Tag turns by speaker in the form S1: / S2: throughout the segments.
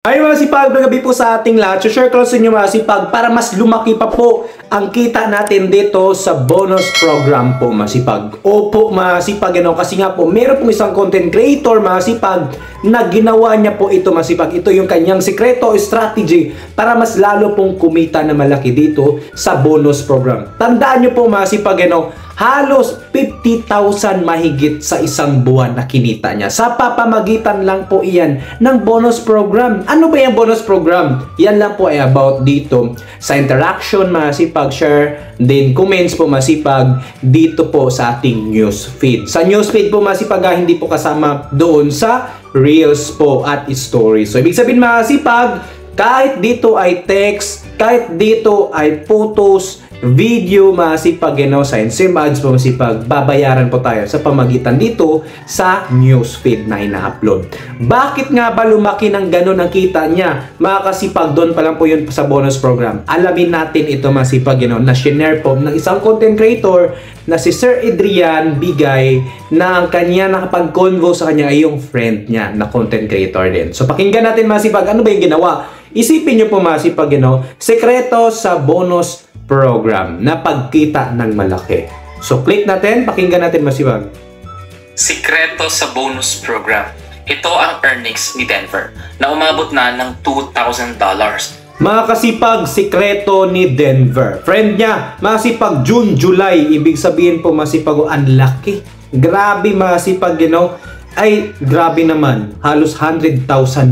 S1: Ay mga sipag, magabi po sa ating lahat. Share ko sa inyo mga sipag para mas lumaki pa po ang kita natin dito sa bonus program po mga sipag. Opo mga sipag, kasi nga po meron pong isang content creator mga sipag na ginawa niya po ito mga sipag. Ito yung kanyang sikreto o strategy para mas lalo pong kumita na malaki dito sa bonus program. Tandaan nyo po mga sipag, halos 50,000 mahigit sa isang buwan na kinita niya. Sa papamagitan lang po iyan ng bonus program. Ano ba yung bonus program? Yan lang po ay about dito sa interaction, masipag share, then comments po masipag dito po sa ating news feed. Sa news feed po masipag hindi po kasama doon sa reels po at stories. So ibig sabihin masipag, kahit dito ay text, kahit dito ay photos, video, masipag, sa Instagram ads po masipag, babayaran po tayo sa pamagitan dito sa newsfeed na ina-upload. Bakit nga ba lumaki ng ganun ang kita niya? Mga kasipag, doon pa lang po yun sa bonus program. Alamin natin ito masipag, na shinare po ng isang content creator na si Sir Adrian Bigay na ang kanya nakapag-convo sa kanya ay yung friend niya na content creator din. So pakinggan natin masipag, ano ba yung ginawa? Isipin nyo po masipag, sekreto sa bonus program na pagkita ng malaki. So click natin, pakinggan natin masipag.
S2: Sikreto sa bonus program. Ito ang earnings ni Denver na umabot na ng $2,000.
S1: Mga kasipag, sikreto ni Denver. Friend niya, masipag June, July. Ibig sabihin po masipag, ang laki. Grabe masipag, ay grabe naman. Halos 100,000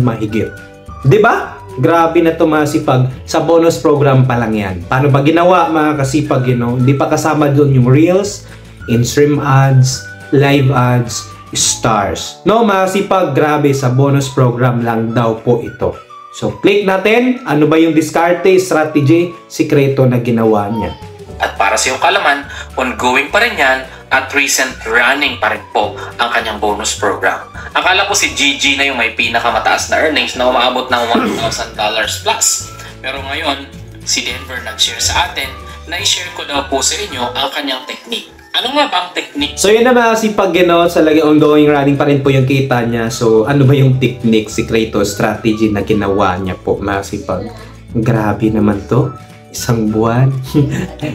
S1: mahigit. Diba? Grabe na ito masipag. Sa bonus program pa lang yan. Paano ba ginawa mga kasipag, Hindi pa kasama doon yung reels, in-stream ads, live ads, stars. No, masipag, grabe, sa bonus program lang daw po ito. So, click natin. Ano ba yung diskarte, strategy, sikreto na ginawa niya?
S2: At para sa iyong kalaman, ongoing pa rin yan at recent running pa rin po ang kanyang bonus program. Akala ko si Gigi na yung may pinakamataas na earnings na umaabot ng $1,000 plus. Pero ngayon, si Denver nag-share sa atin na i-share ko daw po sa inyo ang kanyang technique. Ano nga ba ang technique?
S1: So yun na masipag, sa lagi ongoing running pa rin po yung kita niya. So ano ba yung technique, sikreto, strategy na ginawa niya po masipag? Grabe naman to. Isang buwan.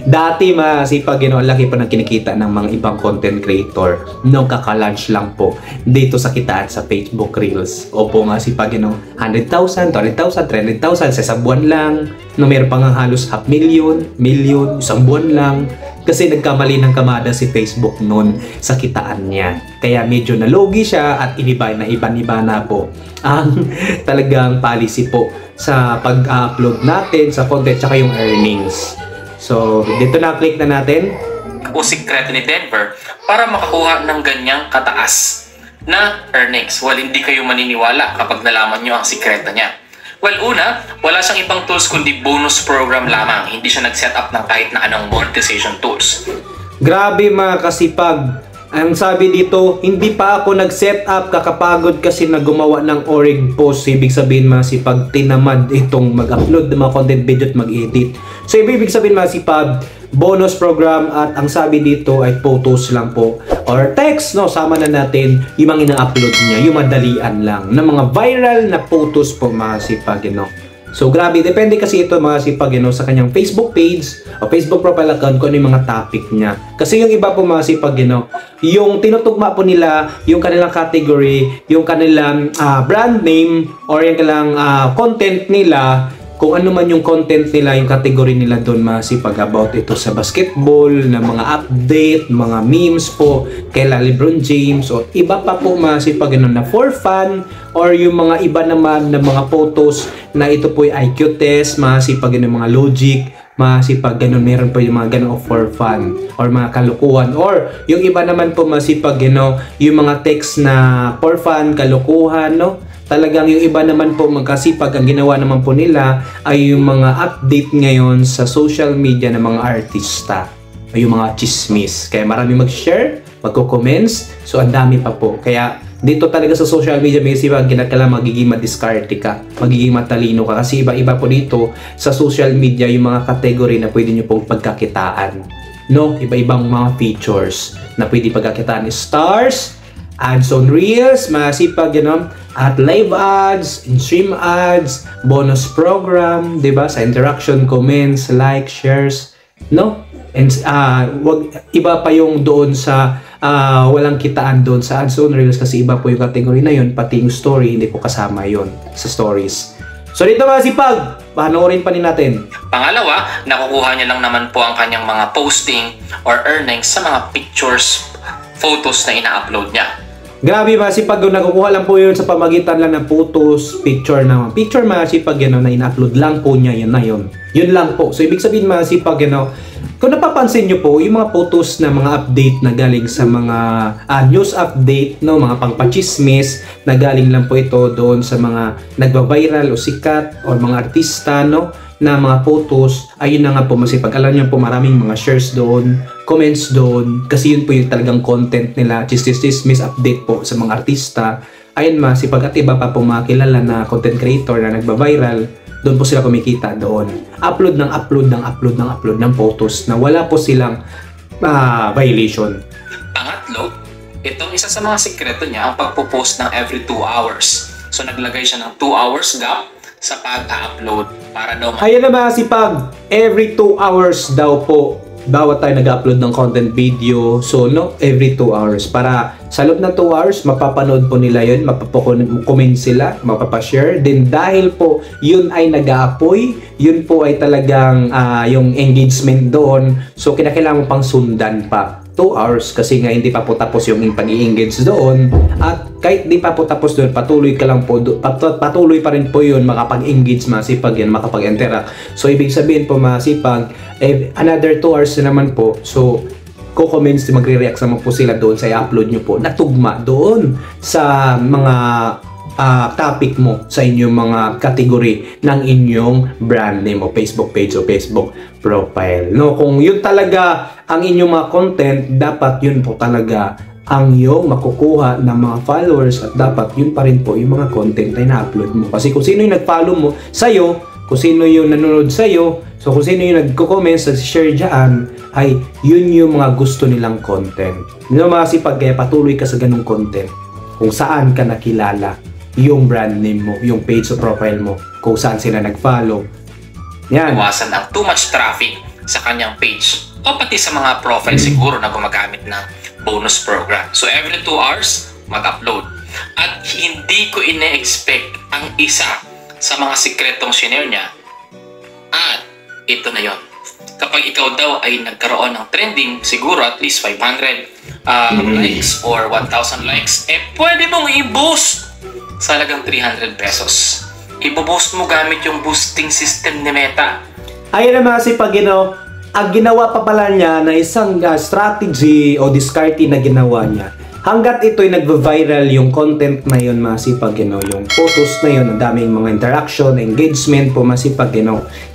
S1: Dati masipag, ang laki pa ng kinikita ng mga ibang content creator nung kaka-launch lang po dito sa kitaan sa Facebook Reels. Opo nga sipag, 100,000, 200,000, 300,000 sa isang buwan lang. No, meron pa nga halos 500,000, million, isang buwan lang. Kasi nagkamali ng kamada si Facebook noon sa kitaan niya. Kaya medyo nalogi siya at iba na po ang talagang policy po sa pag-upload natin sa content tsaka yung earnings. So, dito na, click na natin.
S2: O sikreto ni Denver para makakuha ng ganyang kataas na earnings. Well, hindi kayo maniniwala kapag nalaman nyo ang sikreto niya. Well, una, wala siyang ibang tools kundi bonus program lamang. Hindi siya nag-set up ng kahit na anong monetization tools.
S1: Grabe mga kasipag. Ang sabi dito, hindi pa ako nag-set up, kakapagod kasi na gumawa ng org post. Ibig sabihin masipag, tinamad itong mag-upload ng mga content video at mag-edit. So ibig sabihin masipag, bonus program at ang sabi dito ay photos lang po or text, sama na natin yung mga ina-upload niya, yung madalian lang na mga viral na photos po masipag, So grabe, depende kasi ito mga sipag, sa kanyang Facebook page o Facebook profile account kung ano yung mga topic niya. Kasi yung iba po mga sipag, yung tinutugma po nila, yung kanilang category, yung kanilang brand name or yung kanilang content nila, kung ano man yung content nila, yung category nila doon masipag about ito sa basketball, na mga update, mga memes po, kaila LeBron James, o iba pa po masipag na for fun, or yung mga iba naman na mga photos na ito po yung IQ test, masipag mga logic, masipag meron po yung mga ganun for fun, or mga kalukuhan, or yung iba naman po masipag yung mga text na for fun, kalukuhan, Talagang yung iba naman po magkasipag, ang ginawa naman po nila ay yung mga update ngayon sa social media ng mga artista. Ay yung mga chismis. Kaya marami mag-share, magko-comments. So ang dami pa po. Kaya dito talaga sa social media may sipag, kinakala magiging madiskarte ka, magiging matalino ka. Kasi iba-iba po dito sa social media yung mga category na pwede nyo pong pagkakitaan. Iba-ibang mga features na pwede pagkakitaan. Stars, ads on Reels, masipag, at live ads, in-stream ads, bonus program, di ba? Sa interaction, comments, like, shares, no? And iba pa yung doon sa walang kitaan doon sa ads on Reels kasi iba po yung category na yun, pati yung story, hindi po kasama yun sa stories. So dito masipag, panoorin pa rin natin.
S2: Pangalawa, nakukuha niya lang naman po ang kanyang mga posting or earnings sa mga pictures, photos na ina-upload niya.
S1: Grabe masipag, nakukuha lang po yun sa pamagitan lang ng photos, picture masipag na ina-upload lang po niya, yun na yun. Yun lang po. So ibig sabihin masipag, kung napapansin nyo po, yung mga photos na mga update na galing sa mga news update, no, mga pangpachismis na galing lang po ito doon sa mga nagba-viral o sikat o mga artista, no, na mga photos, ayun na nga po masipag. Alam nyo po maraming mga shares doon, comments doon, kasi yun po yung talagang content nila, chismis update po sa mga artista. Ayun masipag at iba pa po mga kilala na content creator na nagba-viral, doon po sila kumikita doon. Upload ng photos na wala po silang violation.
S2: Pangatlo, itong isa sa mga sikreto niya ang pagpo-post ng every 2 hours. So naglagay siya ng 2 hours gap sa pag-upload para daw
S1: Ayun na masipag, every 2 hours daw po bawat tayo nag-upload ng content video. So no, every 2 hours para sa loob ng 2 hours mapapanood po nila yun, mapapacomment sila, mapapashare. Then dahil po yun ay nag-aapoy, yun po ay talagang yung engagement doon, so kinakailangan mo pang sundan pa 2 hours kasi nga hindi pa po tapos yung pag-i-engage doon. At kahit di pa po tapos doon, patuloy ka lang po, patuloy pa rin po yun makapag-engage masipag yan, makapag-interact. So ibig sabihin po masipag, another 2 hours na naman po, so ko-comments, magre-react naman po sila doon sa i-upload nyo po, natugma doon sa mga topic mo sa inyong mga category ng inyong brand name o Facebook page o Facebook profile. No, kung yun talaga ang inyong mga content, dapat yun po talaga ang iyong makukuha ng mga followers at dapat yun pa rin po yung mga content na ina-upload mo. Kasi kung sino yung nag-follow mo sa'yo, kung sino yung nanonood sa'yo, so kung sino yung nagko-comment sa share dyan, ay yun yung mga gusto nilang content. No, masipag, kaya patuloy ka sa ganung content kung saan ka nakilala, yung brand name mo, yung page o profile mo, kung saan sila nag-follow. Yan.
S2: Iwasan ang too much traffic sa kanyang page o pati sa mga profile siguro na gumagamit ng bonus program. So every 2 hours, mag-upload. At hindi ko ine-expect ang isa sa mga sikretong shinare niya. At ito na yon. Kapag ikaw daw ay nagkaroon ng trending, siguro at least 500 likes or 1,000 likes, pwede mong i-boost sa halagang 300 pesos. Ibo-boost mo gamit yung boosting system ni Meta.
S1: Ayun naman kasi pag ang ginawa pa pala niya na isang strategy o discarding na ginawa niya, hanggat ito'y nagva-viral yung content na yun, masipag, yung photos na yun, ang daming mga interaction, engagement po, masipag,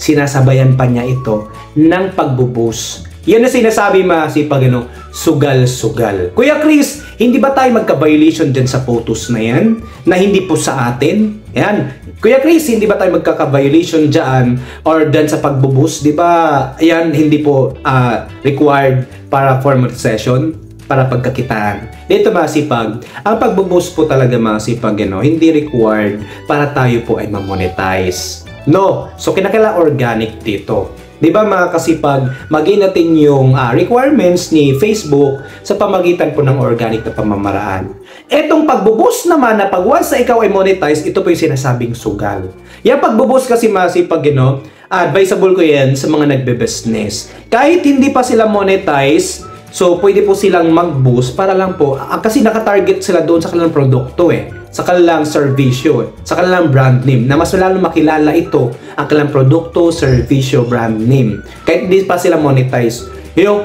S1: sinasabayan pa niya ito ng pagbo-boost. Yan na sinasabi masipag, sugal-sugal. Kuya Chris, hindi ba tayo magka-violation dyan sa photos na yan? Na hindi po sa atin? Yan. Kuya Chris, hindi ba tayo magkaka-violation dyan or dyan sa pagbo-boost? Di ba yan hindi po required para for monetization? Para pagkakitaan. Dito masipag, ang pagbo-boost po talaga masipag, hindi required para tayo po ay ma-monetize. No, so kinakailangan organic dito. Di ba mga kasipag, maging natin yung requirements ni Facebook sa pamagitan po ng organic na pamamaraan. Etong pagbo-boost naman na pag once na ikaw ay monetize, ito po yung sinasabing sugal. Yung pagbo-boost kasi masipag, advisable ko yan sa mga nagbe-business. Kahit hindi pa sila monetize, so pwede po silang mag-boost para lang po, kasi nakatarget sila doon sa kanilang produkto sa kanilang servisyo, sa kanilang brand name, na mas lalo makilala ito, ang kanilang produkto, servisyo, brand name. Kahit hindi pa sila monetize.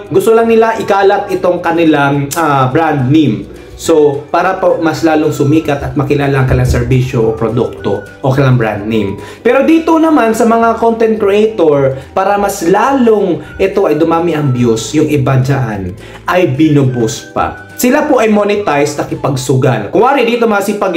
S1: Gusto lang nila ikalat itong kanilang brand name. So, para po mas lalong sumikat at makilala ang kanilang serbisyo o produkto o kanilang brand name. Pero dito naman sa mga content creator, para mas lalong ito ay dumami ang views, yung iba dyan ay binuboost pa. Sila po ay monetize nakipagsugal. Kuwari dito masipag,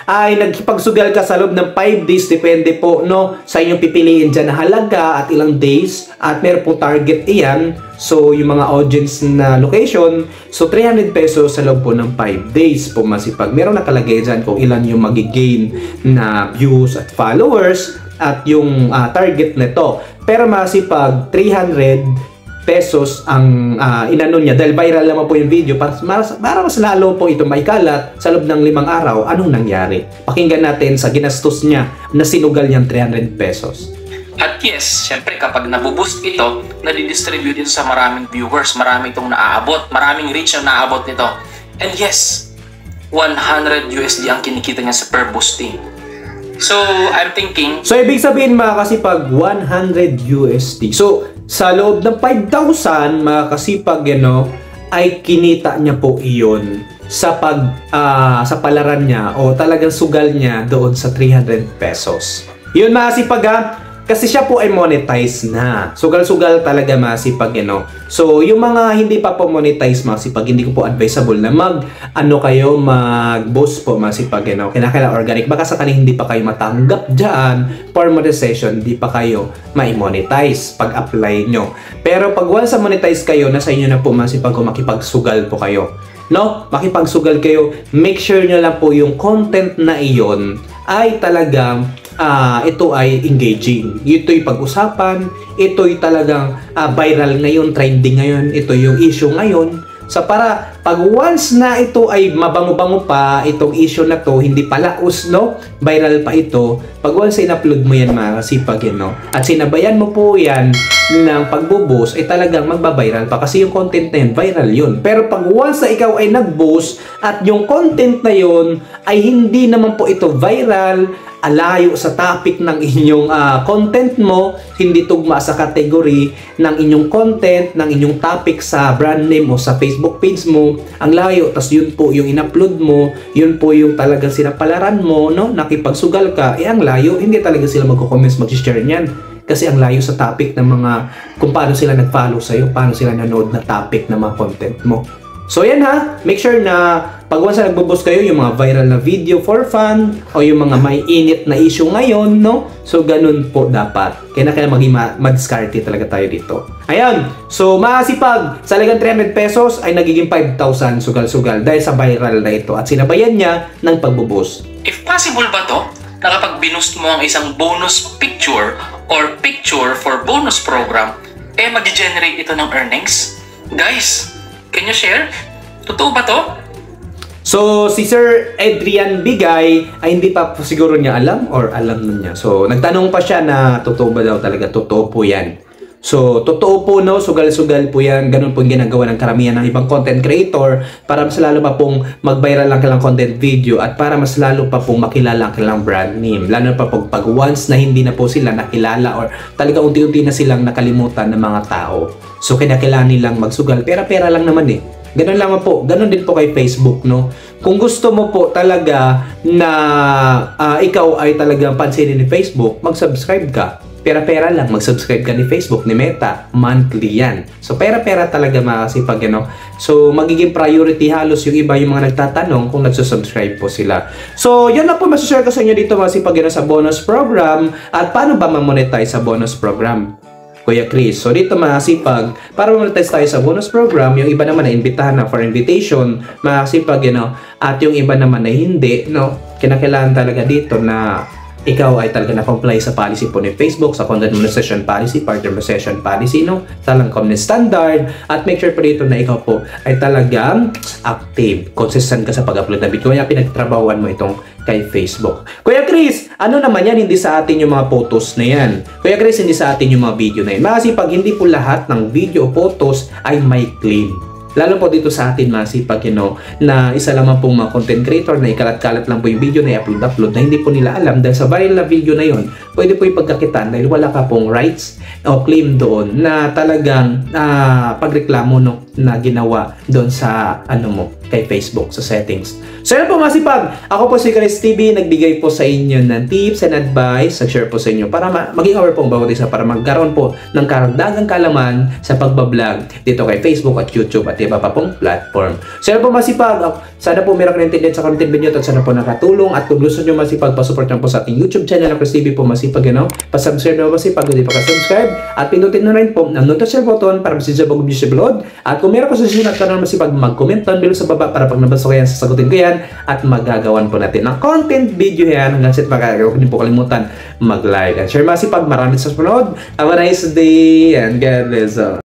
S1: ay nagkipagsugal ka sa loob ng 5 days, depende po no sa inyong pipiliin dyan na halaga at ilang days, at meron po target iyan. So yung mga audience na location, so 300 pesos sa loob po ng 5 days po masipag. Meron nakalagay dyan kung ilan yung magigain na views at followers at yung target nito. Pero masipag 300 pesos ang inano niya dahil viral naman po yung video para mas lalo po ito maikalat sa loob ng 5 araw. Anong nangyari? Pakinggan natin sa ginastos niya na sinugal niyang 300 pesos.
S2: At yes, syempre kapag nabuboost ito, nadidistribute ito sa maraming viewers, marami itong naaabot, maraming reach ang naaabot nito. And yes, 100 USD ang kinikita niya sa per boosting. So, I'm thinking...
S1: So, ibig sabihin mga kasipag, 100 USD. So, sa loob ng 5,000 mga kasipag, ay kinita niya po iyon sa sa palaran niya o talagang sugal niya doon sa 300 pesos. Yun mga kasipag kasi siya po ay monetize na. Sugal-sugal talaga masipag, So, yung mga hindi pa po monetize masipag, hindi ko po advisable na mag-boost po masipag, Kinakailangan organic. Baka sakaling hindi pa kayo matanggap dyan for monetization, hindi pa kayo ma-monetize pag-apply nyo. Pero pag once monetize kayo, nasa inyo na po masipag kung makipagsugal po kayo. No? Makipagsugal kayo, make sure nyo lang po yung content na iyon ay talagang ito ay engaging. Ito'y pag-usapan, ito'y talagang viral ngayon, trending ngayon, ito yung issue ngayon. So para pag once na ito ay mabango-bango pa, itong issue na to, hindi palaos, viral pa ito, pag once in-upload mo yan mga kasipag, at sinabayan mo po yan ng pagbo-boost, ay talagang magbabiral pa kasi yung content na yun, viral yun. Pero pag once na ikaw ay nag-boost at yung content na yun ay hindi naman po ito viral, alayo sa topic ng inyong content mo, hindi tugma sa category ng inyong content, ng inyong topic sa brand name o sa Facebook page mo, ang layo, tas yun po yung in-upload mo, yun po yung talagang sinapalaran mo, nakipagsugal ka, ang layo, hindi talaga sila magko-comments, mag-share niyan. Kasi ang layo sa topic ng mga, kung paano sila nag-follow sa'yo, paano sila nanood na topic ng mga content mo. So yan make sure na pag once na nagbo-boost kayo, yung mga viral na video for fun o yung mga may init na issue ngayon, so ganun po dapat. Kaya maging ma-discarte talaga tayo dito. Ayan, so makasipag, sa lagang 300 pesos ay nagiging 5,000 sugal-sugal dahil sa viral na ito at sinabayan niya ng pagbo-boost.
S2: If possible ba to, na kapag binoost mo ang isang bonus picture or picture for bonus program, mag-generate ito ng earnings? Guys, can you share? Totoo ba to?
S1: So, si Sir Adrian Bigay ay hindi pa siguro niya alam or alam nun niya. So, nagtanong pa siya na totoo ba daw talaga? Totoo po yan. So, totoo po sugal-sugal po yan. Ganun po yung ginagawa ng karamihan ng ibang content creator para mas lalo pa pong mag-viral ang kailang content video at para mas lalo pa pong makilala ang kailang brand name. Lalo pa pag once na hindi na po sila nakilala or talaga unti-unti na silang nakalimutan ng mga tao. So, kinakailangan nilang magsugal. Pera-pera lang naman Ganun lang po. Ganun din po kay Facebook, Kung gusto mo po talaga na ikaw ay talagang pansinin ni Facebook, mag-subscribe ka. Pera-pera lang, mag-subscribe ka ni Facebook, ni Meta. Monthly yan. So, pera-pera talaga makasipag, So, magiging priority halos yung iba, yung mga nagtatanong kung nagsusubscribe po sila. So, yun na po masashare ko sa inyo dito makasipag sa bonus program. At paano ba ma-monetize sa bonus program? Kuya Chris. So dito masipag, para monetize tayo sa bonus program, yung iba naman na imbitahan na for invitation, masipag, at yung iba naman na hindi, kinakailangan talaga dito na ikaw ay talaga na-comply sa policy po ni Facebook, sa content monetization policy, partner monetization policy, talang common standard, at make sure po dito na ikaw po ay talagang active, consistent ka sa pag-upload na video, kaya pinagtrabawan mo itong kay Facebook. Kuya Chris, ano naman yan? Hindi sa atin yung mga photos na yan. Kuya Chris, hindi sa atin yung mga video na yan. Masipag, hindi po lahat ng video o photos ay may claim. Lalo po dito sa atin masipag, na isa lamang pong mga content creator na ikalat-kalat lang po yung video na i-upload na hindi po nila alam dahil sa viral na video na yon, pwede po ipagkakitaan dahil wala ka pong rights o claim doon na talagang pagreklamo na ginawa doon sa kay Facebook sa settings. So yan po masipag, ako po si Chris TV, nagbigay po sa inyo ng tips and advice, nag-share po sa inyo para maging aware po ang bawat isa, para magkaroon po ng karagdagang kalaman sa pagbablog dito kay Facebook at YouTube at iba pa pong platform. So yan po masipag, sana po meron kayo naintindihan sa content video at sana po nakatulong, at kung gusto nyo masipag, pasupport nyo po sa ating YouTube channel na Chris TV po masipag, pasubscribe na po masipag, hindi pa ka-subscribe, at pindutin na rin po ang notification button para masisya bago video upload. At kung meron po sa susunod ka naman masipag, mag-comment down below sa baba para pag nabasa ko yan, sasagutin ko yan at magagawan po natin ng content video yan. Hanggang sa huwag niyo po kalimutan mag-like and share masipag. Maraming sa panood. Have a nice day and God bless.